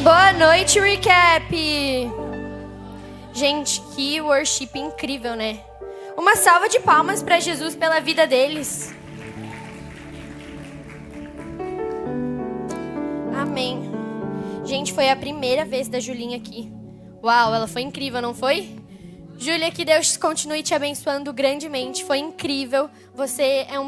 Boa noite, Recap! Gente, que worship incrível, né? Uma salva de palmas para Jesus pela vida deles. Amém. Gente, foi a primeira vez da Julinha aqui. Uau, ela foi incrível, não foi? Júlia, que Deus continue te abençoando grandemente. Foi incrível. Você é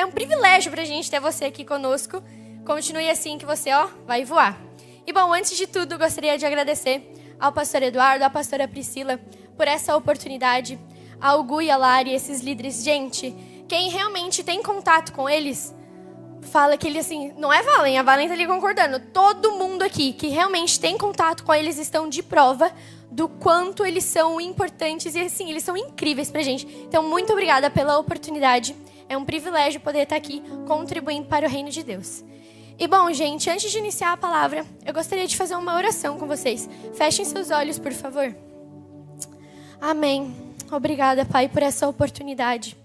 um privilégio pra gente ter você aqui conosco. Continue assim que você, vai voar. E bom, antes de tudo, gostaria de agradecer ao pastor Eduardo, à pastora Priscila, por essa oportunidade, ao Gu e a Lari, esses líderes. Gente, quem realmente tem contato com eles, fala que ele assim, não é Valen, a Valen tá ali concordando. Todo mundo aqui que realmente tem contato com eles estão de prova do quanto eles são importantes e assim, eles são incríveis pra gente. Então, muito obrigada pela oportunidade. É um privilégio poder estar aqui contribuindo para o reino de Deus. E bom, gente, antes de iniciar a palavra, eu gostaria de fazer uma oração com vocês. Fechem seus olhos, por favor. Amém. Obrigada, Pai, por essa oportunidade.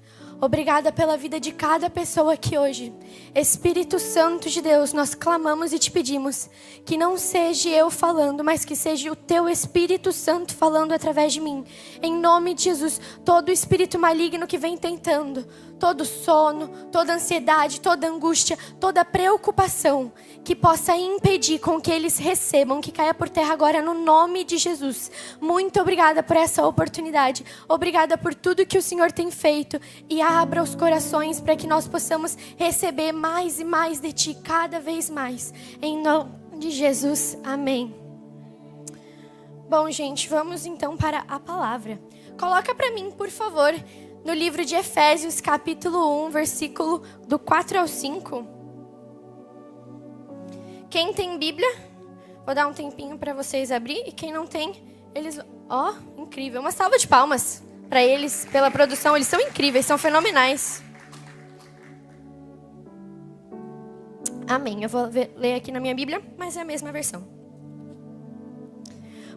Obrigada pela vida de cada pessoa aqui hoje. Espírito Santo de Deus, nós clamamos e te pedimos que não seja eu falando, mas que seja o teu Espírito Santo falando através de mim. Em nome de Jesus, todo espírito maligno que vem tentando, todo sono, toda ansiedade, toda angústia, toda preocupação que possa impedir com que eles recebam, que caia por terra agora no nome de Jesus. Muito obrigada por essa oportunidade. Obrigada por tudo que o Senhor tem feito e abra os corações para que nós possamos receber mais e mais de Ti, cada vez mais. Em nome de Jesus, amém. Bom, gente, vamos então para a palavra. Coloca para mim, por favor, no livro de Efésios, capítulo 1, versículo do 4 ao 5. Quem tem Bíblia, vou dar um tempinho para vocês abrir. E quem não tem, eles... incrível. Uma salva de palmas para eles, pela produção. Eles são incríveis, são fenomenais. Amém. Eu vou ler aqui na minha Bíblia, mas é a mesma versão.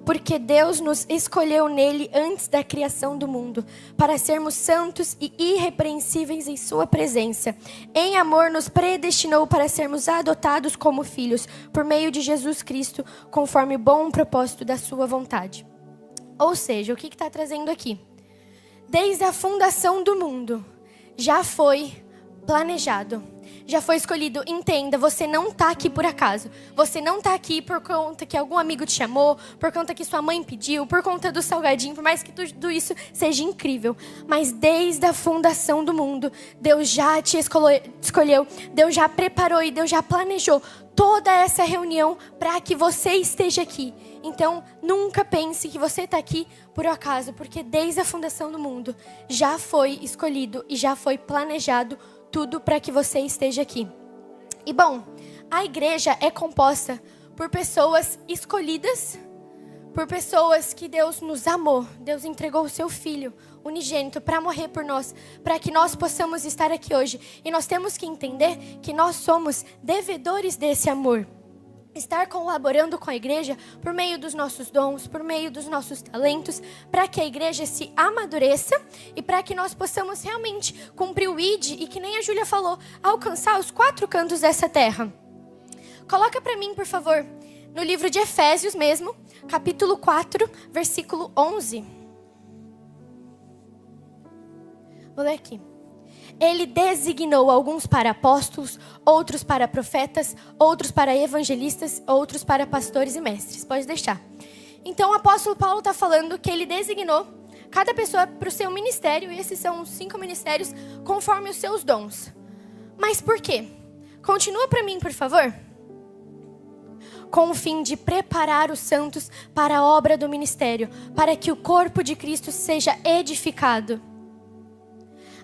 Porque Deus nos escolheu nele antes da criação do mundo, para sermos santos e irrepreensíveis em sua presença. Em amor nos predestinou para sermos adotados como filhos, por meio de Jesus Cristo, conforme o bom propósito da sua vontade. Ou seja, o que está trazendo aqui? Desde a fundação do mundo, já foi planejado. Já foi escolhido. Entenda, você não está aqui por acaso. Você não está aqui por conta que algum amigo te chamou, por conta que sua mãe pediu, por conta do salgadinho, por mais que tudo isso seja incrível. Mas desde a fundação do mundo, Deus já te escolheu, Deus já preparou e Deus já planejou toda essa reunião para que você esteja aqui. Então, nunca pense que você está aqui por acaso, porque desde a fundação do mundo já foi escolhido e já foi planejado tudo para que você esteja aqui. E bom, a igreja é composta por pessoas escolhidas, por pessoas que Deus nos amou. Deus entregou o seu Filho unigênito para morrer por nós, para que nós possamos estar aqui hoje. E nós temos que entender que nós somos devedores desse amor. Estar colaborando com a igreja por meio dos nossos dons, por meio dos nossos talentos, para que a igreja se amadureça e para que nós possamos realmente cumprir o ID e, que nem a Júlia falou, alcançar os 4 cantos dessa terra. Coloca para mim, por favor, no livro de Efésios mesmo, capítulo 4, versículo 11. Vou ler aqui. Ele designou alguns para apóstolos, outros para profetas, outros para evangelistas, outros para pastores e mestres. Pode deixar. Então o apóstolo Paulo está falando que ele designou cada pessoa para o seu ministério. E esses são os 5 ministérios conforme os seus dons. Mas por quê? Continua para mim, por favor. Com o fim de preparar os santos para a obra do ministério, para que o corpo de Cristo seja edificado,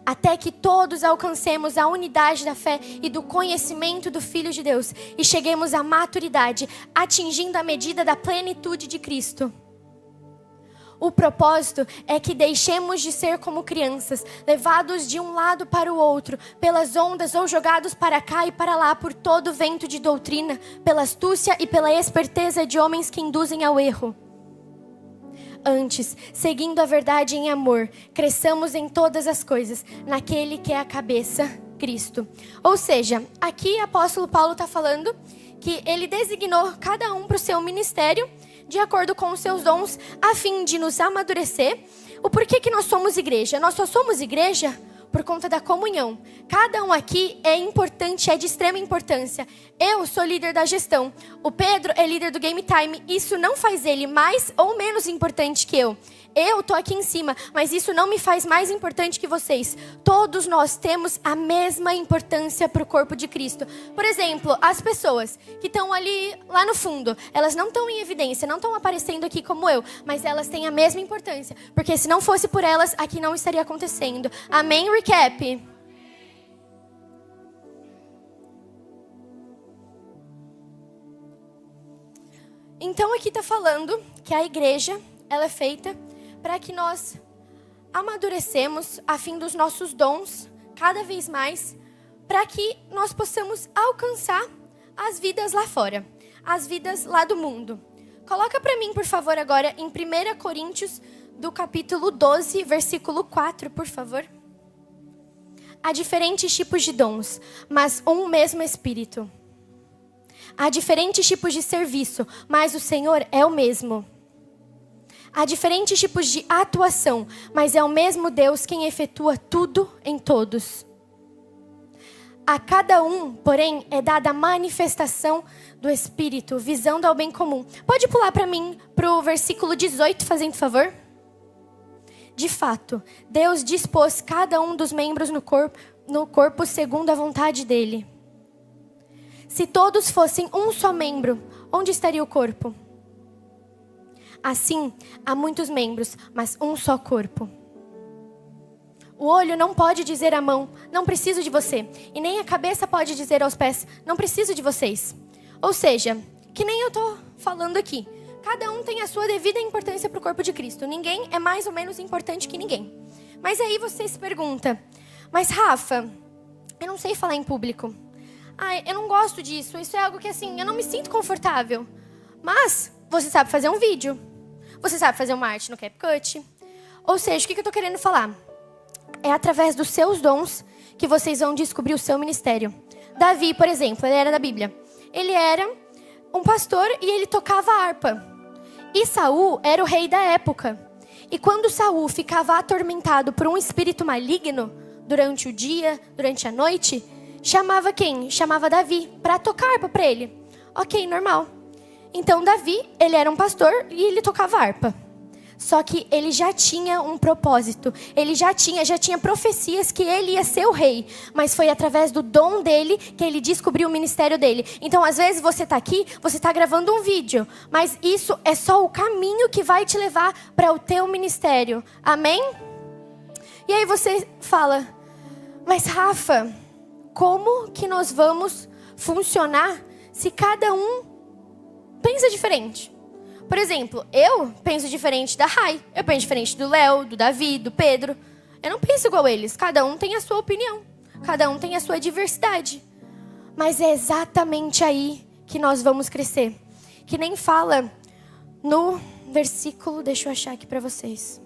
até que todos alcancemos a unidade da fé e do conhecimento do Filho de Deus e cheguemos à maturidade, atingindo a medida da plenitude de Cristo. O propósito é que deixemos de ser como crianças, levados de um lado para o outro, pelas ondas ou jogados para cá e para lá por todo vento de doutrina, pela astúcia e pela esperteza de homens que induzem ao erro. Antes, seguindo a verdade em amor, cresçamos em todas as coisas, naquele que é a cabeça, Cristo. Ou seja, aqui o apóstolo Paulo está falando que ele designou cada um para o seu ministério, de acordo com os seus dons, a fim de nos amadurecer. O porquê que nós somos igreja? Nós só somos igreja por conta da comunhão. Cada um aqui é importante, é de extrema importância. Eu sou líder da gestão. O Pedro é líder do Game Time. Isso não faz ele mais ou menos importante que eu. Eu tô aqui em cima, mas isso não me faz mais importante que vocês. Todos nós temos a mesma importância para o corpo de Cristo. Por exemplo, as pessoas que estão ali, lá no fundo, elas não estão em evidência, não estão aparecendo aqui como eu, mas elas têm a mesma importância. Porque se não fosse por elas, aqui não estaria acontecendo. Amém, recap? Então aqui está falando que a igreja, ela é feita para que nós amadurecemos a fim dos nossos dons cada vez mais, para que nós possamos alcançar as vidas lá fora, as vidas lá do mundo. Coloca para mim, por favor, agora em 1 Coríntios, do capítulo 12, versículo 4, por favor. Há diferentes tipos de dons, mas um mesmo Espírito. Há diferentes tipos de serviço, mas o Senhor é o mesmo. Há diferentes tipos de atuação, mas é o mesmo Deus quem efetua tudo em todos. A cada um, porém, é dada a manifestação do Espírito, visando ao bem comum. Pode pular para mim, para o versículo 18, fazendo favor? De fato, Deus dispôs cada um dos membros no corpo segundo a vontade dele. Se todos fossem um só membro, onde estaria o corpo? Assim, há muitos membros, mas um só corpo. O olho não pode dizer à mão, não preciso de você. E nem a cabeça pode dizer aos pés, não preciso de vocês. Ou seja, que nem eu estou falando aqui. Cada um tem a sua devida importância para o corpo de Cristo. Ninguém é mais ou menos importante que ninguém. Mas aí você se pergunta, mas Rafa, eu não sei falar em público. Eu não gosto disso. Isso é algo que assim, eu não me sinto confortável. Mas você sabe fazer um vídeo. Você sabe fazer uma arte no CapCut. Ou seja, o que eu estou querendo falar? É através dos seus dons que vocês vão descobrir o seu ministério. Davi, por exemplo, ele era da Bíblia. Ele era um pastor e ele tocava harpa. E Saul era o rei da época. E quando Saul ficava atormentado por um espírito maligno, durante o dia, durante a noite, chamava quem? Chamava Davi para tocar harpa para ele. Ok, normal. Então Davi, ele era um pastor e ele tocava harpa. Só que ele já tinha um propósito. Ele já tinha profecias que ele ia ser o rei. Mas foi através do dom dele que ele descobriu o ministério dele. Então, às vezes, você está aqui, você está gravando um vídeo. Mas isso é só o caminho que vai te levar para o teu ministério. Amém? E aí você fala, mas Rafa, como que nós vamos funcionar se cada um pensa diferente? Por exemplo, eu penso diferente da Rai. Eu penso diferente do Léo, do Davi, do Pedro. Eu não penso igual eles. Cada um tem a sua opinião. Cada um tem a sua diversidade. Mas é exatamente aí que nós vamos crescer. Que nem fala no versículo... Deixa eu achar aqui para vocês.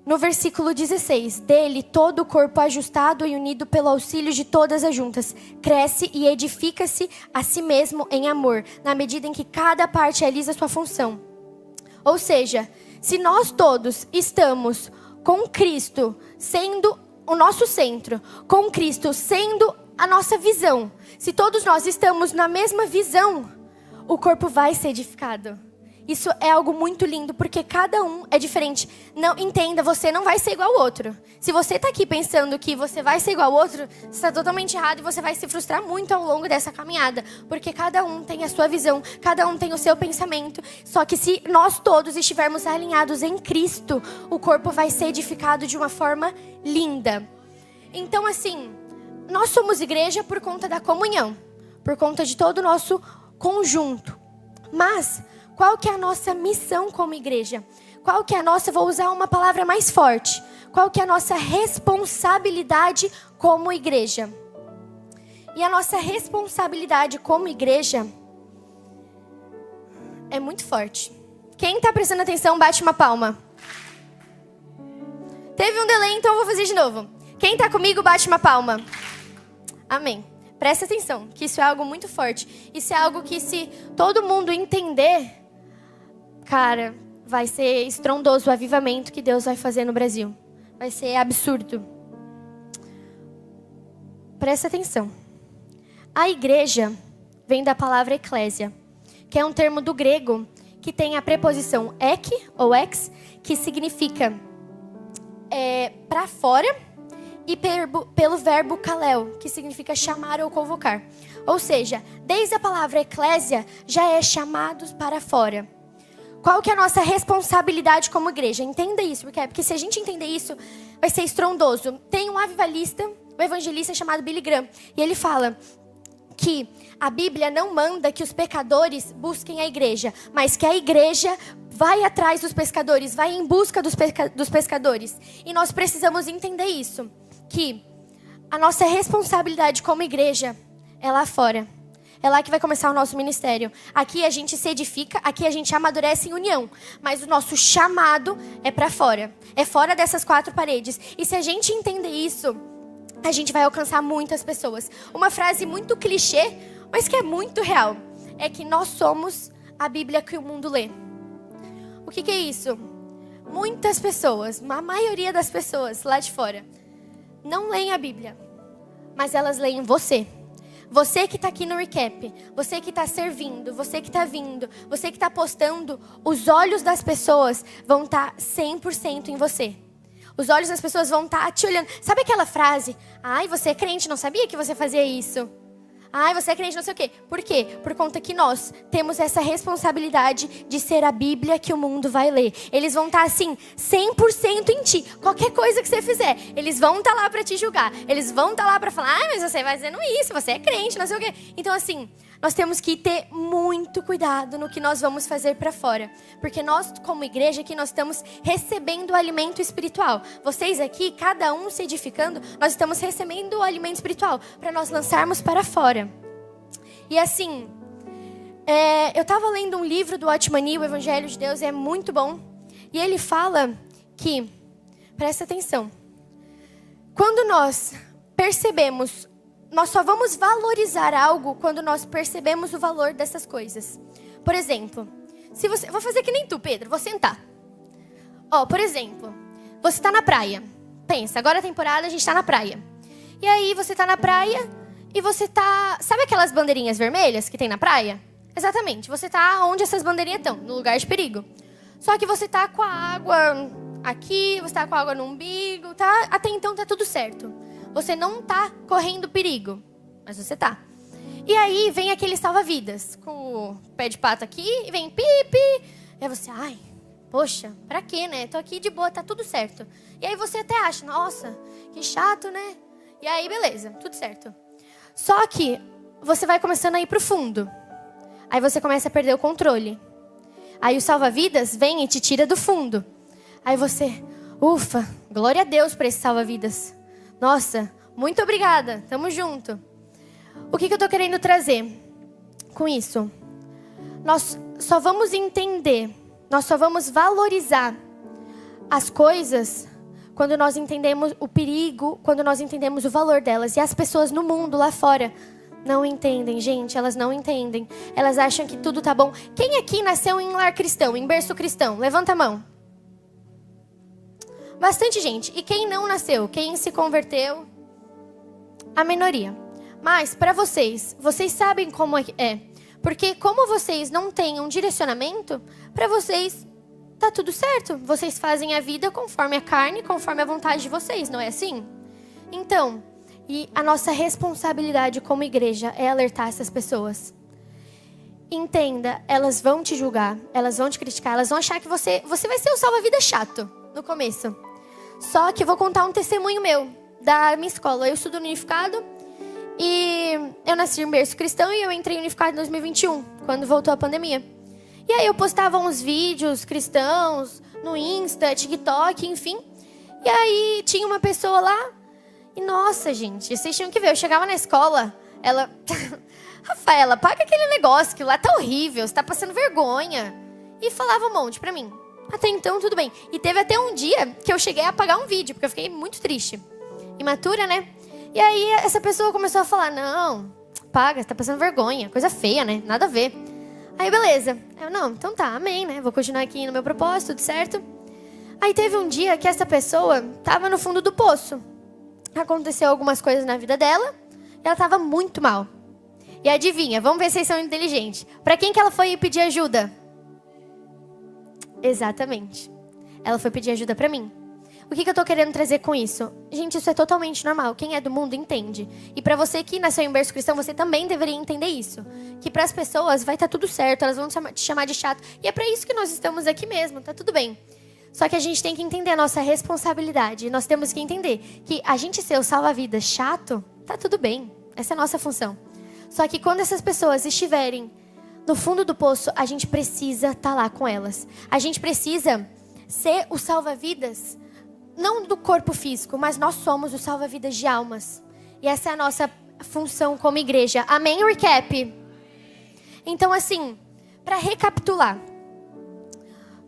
No versículo 16, dele todo o corpo ajustado e unido pelo auxílio de todas as juntas, cresce e edifica-se a si mesmo em amor, na medida em que cada parte realiza sua função. Ou seja, se nós todos estamos com Cristo sendo o nosso centro, com Cristo sendo a nossa visão, se todos nós estamos na mesma visão, o corpo vai ser edificado. Isso é algo muito lindo, porque cada um é diferente. Não, entenda, você não vai ser igual ao outro. Se você está aqui pensando que você vai ser igual ao outro, você está totalmente errado e você vai se frustrar muito ao longo dessa caminhada. Porque cada um tem a sua visão, cada um tem o seu pensamento. Só que se nós todos estivermos alinhados em Cristo, o corpo vai ser edificado de uma forma linda. Então, assim, nós somos igreja por conta da comunhão, por conta de todo o nosso conjunto. Mas... qual que é a nossa missão como igreja? Qual que é a nossa, vou usar uma palavra mais forte, qual que é a nossa responsabilidade como igreja? E a nossa responsabilidade como igreja é muito forte. Quem está prestando atenção, bate uma palma. Teve um delay, então eu vou fazer de novo. Quem tá comigo, bate uma palma. Amém. Presta atenção, que isso é algo muito forte. Isso é algo que, se todo mundo entender, cara, vai ser estrondoso o avivamento que Deus vai fazer no Brasil. Vai ser absurdo. Presta atenção. A igreja vem da palavra eclésia, que é um termo do grego que tem a preposição ek ou ex, que significa para fora, e pelo verbo kalel, que significa chamar ou convocar. Ou seja, desde a palavra eclésia, já é chamados para fora. Qual que é a nossa responsabilidade como igreja? Entenda isso, porque se a gente entender isso, vai ser estrondoso. Tem um avivalista, um evangelista chamado Billy Graham, e ele fala que a Bíblia não manda que os pecadores busquem a igreja, mas que a igreja vai atrás dos pescadores, vai em busca dos pescadores. E nós precisamos entender isso, que a nossa responsabilidade como igreja é lá fora. É lá que vai começar o nosso ministério. Aqui a gente se edifica, aqui a gente amadurece em união. Mas o nosso chamado é para fora. É fora dessas 4 paredes. E se a gente entender isso, a gente vai alcançar muitas pessoas. Uma frase muito clichê, mas que é muito real, é que nós somos a Bíblia que o mundo lê. O que é isso? Muitas pessoas, a maioria das pessoas lá de fora, não leem a Bíblia, mas elas leem você. Você que está aqui no recap, você que está servindo, você que está vindo, você que está postando, os olhos das pessoas vão estar 100% em você. Os olhos das pessoas vão estar te olhando. Sabe aquela frase? Ai, você é crente, não sabia que você fazia isso. Ai, você é crente, não sei o quê. Por quê? Por conta que nós temos essa responsabilidade de ser a Bíblia que o mundo vai ler. Eles vão estar assim, 100% em ti. Qualquer coisa que você fizer, eles vão estar lá para te julgar. Eles vão estar lá para falar, ai, mas você vai dizendo isso, você é crente, não sei o quê. Então assim, nós temos que ter muito cuidado no que nós vamos fazer para fora. Porque nós, como igreja, aqui nós estamos recebendo o alimento espiritual. Vocês aqui, cada um se edificando, nós estamos recebendo o alimento espiritual para nós lançarmos para fora. E assim, eu estava lendo um livro do Otmani, o Evangelho de Deus, é muito bom. E ele fala que, presta atenção, quando nós percebemos, nós só vamos valorizar algo quando nós percebemos o valor dessas coisas. Por exemplo, se você, vou fazer que nem tu, Pedro, vou sentar. Por exemplo, você está na praia. Pensa, agora é temporada, a gente está na praia. E aí você está na praia e você tá... Sabe aquelas bandeirinhas vermelhas que tem na praia? Exatamente, você está onde essas bandeirinhas estão, no lugar de perigo. Só que você está com a água aqui, você está com a água no umbigo, tá? Até então tá tudo certo. Você não tá correndo perigo, mas você tá. E aí vem aquele salva-vidas, com o pé de pato aqui, e vem pipi. E aí você, ai, poxa, pra quê, né? Tô aqui de boa, tá tudo certo. E aí você até acha, nossa, que chato, né? E aí, beleza, tudo certo. Só que você vai começando a ir pro fundo. Aí você começa a perder o controle. Aí o salva-vidas vem e te tira do fundo. Aí você, ufa, glória a Deus pra esse salva-vidas. Nossa, muito obrigada, tamo junto. O que eu tô querendo trazer com isso? Nós só vamos entender, nós só vamos valorizar as coisas quando nós entendemos o perigo, quando nós entendemos o valor delas. E as pessoas no mundo, lá fora, não entendem, gente, elas não entendem. Elas acham que tudo tá bom. Quem aqui nasceu em lar cristão, em berço cristão? Levanta a mão. Bastante gente. E quem não nasceu? Quem se converteu? A minoria. Mas, para vocês sabem como é. Porque como vocês não têm um direcionamento, para vocês tá tudo certo. Vocês fazem a vida conforme a carne, conforme a vontade de vocês, não é assim? Então, e a nossa responsabilidade como igreja é alertar essas pessoas. Entenda, elas vão te julgar, elas vão te criticar, elas vão achar que você vai ser o salva-vida chato no começo. Só que eu vou contar um testemunho meu, da minha escola. Eu estudo no Unificado e eu nasci em berço cristão e eu entrei no Unificado em 2021, quando voltou a pandemia. E aí eu postava uns vídeos cristãos no Insta, TikTok, enfim. E aí tinha uma pessoa lá e, nossa, gente, vocês tinham que ver. Eu chegava na escola, ela... Rafaela, paga aquele negócio que lá tá horrível, você tá passando vergonha. E falava um monte pra mim. Até então, tudo bem. E teve até um dia que eu cheguei a apagar um vídeo, porque eu fiquei muito triste. Imatura, né? E aí essa pessoa começou a falar, não, paga, você tá passando vergonha, coisa feia, né? Nada a ver. Aí beleza. Eu, não, então tá, amém, né? Vou continuar aqui no meu propósito, tudo certo. Aí teve um dia que essa pessoa tava no fundo do poço. Aconteceu algumas coisas na vida dela e ela tava muito mal. E adivinha, vamos ver se vocês são inteligentes. Pra quem que ela foi pedir ajuda? Exatamente. Ela foi pedir ajuda pra mim. O que eu tô querendo trazer com isso? Gente, isso é totalmente normal. Quem é do mundo entende. E pra você que nasceu em berço cristão, você também deveria entender isso. Que pras pessoas vai estar tudo certo, elas vão te chamar de chato. E é pra isso que nós estamos aqui mesmo, tá tudo bem. Só que a gente tem que entender a nossa responsabilidade. Nós temos que entender que a gente ser o salva-vidas chato, tá tudo bem. Essa é a nossa função. Só que quando essas pessoas estiverem no fundo do poço, a gente precisa estar lá com elas. A gente precisa ser o salva-vidas, não do corpo físico, mas nós somos o salva-vidas de almas. E essa é a nossa função como igreja. Amém, recap? Então, assim, para recapitular.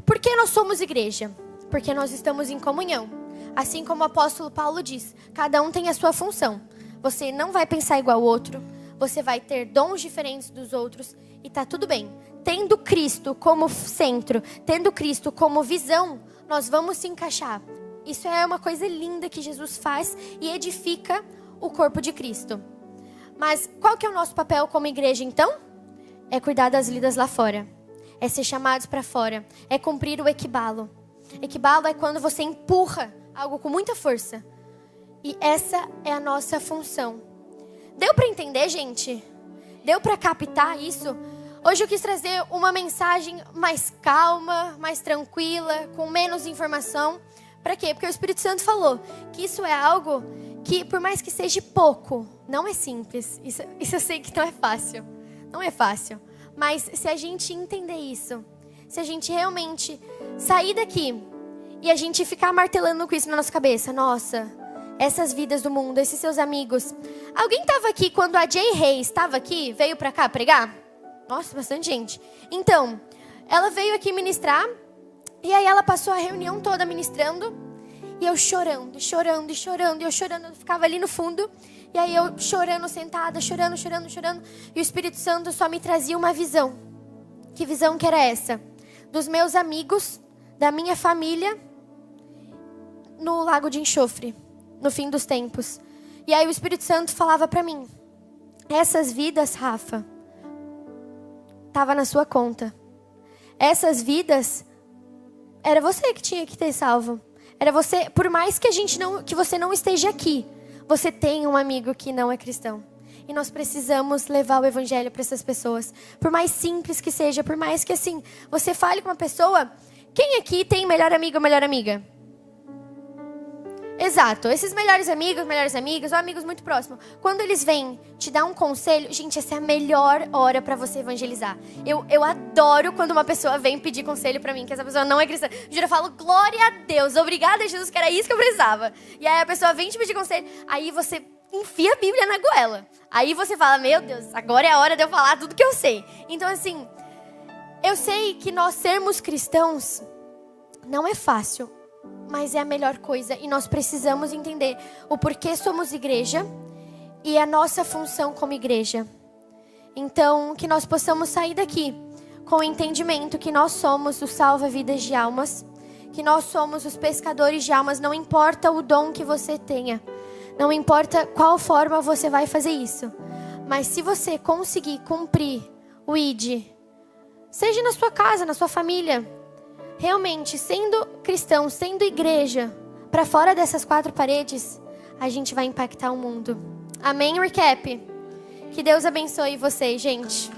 Por que nós somos igreja? Porque nós estamos em comunhão. Assim como o apóstolo Paulo diz, cada um tem a sua função. Você não vai pensar igual ao outro. Você vai ter dons diferentes dos outros. E tá tudo bem. Tendo Cristo como centro, tendo Cristo como visão, nós vamos se encaixar. Isso é uma coisa linda que Jesus faz e edifica o corpo de Cristo. Mas qual que é o nosso papel como igreja então? É cuidar das vidas lá fora. É ser chamados para fora. É cumprir o equibalo. Equibalo é quando você empurra algo com muita força. E essa é a nossa função. Deu para entender, gente? Deu para captar isso? Hoje eu quis trazer uma mensagem mais calma, mais tranquila, com menos informação. Para quê? Porque o Espírito Santo falou que isso é algo que, por mais que seja pouco, não é simples. Isso eu sei que não é fácil. Não é fácil. Mas se a gente entender isso, se a gente realmente sair daqui e a gente ficar martelando com isso na nossa cabeça, nossa, essas vidas do mundo, esses seus amigos. Alguém estava aqui quando a Jay Reis estava aqui, veio para cá pregar? Nossa, bastante gente. Então, ela veio aqui ministrar. E aí ela passou a reunião toda ministrando. E eu chorando, chorando, chorando. E eu chorando, eu ficava ali no fundo. E aí eu chorando, sentada, chorando, chorando, chorando. E o Espírito Santo só me trazia uma visão. Que visão que era essa? Dos meus amigos, da minha família, no lago de enxofre, no fim dos tempos. E aí o Espírito Santo falava pra mim, essas vidas, Rafa, tava na sua conta. Essas vidas, era você que tinha que ter salvo. Era você, por mais que que você não esteja aqui, você tem um amigo que não é cristão. E nós precisamos levar o evangelho para essas pessoas. Por mais simples que seja, por mais que assim, você fale com uma pessoa, quem aqui tem melhor amigo ou melhor amiga? Exato, esses melhores amigas ou amigos muito próximos. Quando eles vêm te dar um conselho, gente, essa é a melhor hora para você evangelizar. Eu adoro quando uma pessoa vem pedir conselho para mim, que essa pessoa não é cristã. Juro, eu falo, glória a Deus, obrigada Jesus, que era isso que eu precisava. E aí a pessoa vem te pedir conselho, aí você enfia a Bíblia na goela. Aí você fala, meu Deus, agora é a hora de eu falar tudo que eu sei. Então assim, eu sei que nós sermos cristãos não é fácil. Mas é a melhor coisa e nós precisamos entender o porquê somos igreja e a nossa função como igreja. Então, que nós possamos sair daqui com o entendimento que nós somos o salva-vidas de almas, que nós somos os pescadores de almas, não importa o dom que você tenha, não importa qual forma você vai fazer isso, mas se você conseguir cumprir o ID, seja na sua casa, na sua família, realmente, sendo cristão, sendo igreja, para fora dessas quatro paredes, a gente vai impactar o mundo. Amém, recap? Que Deus abençoe vocês, gente.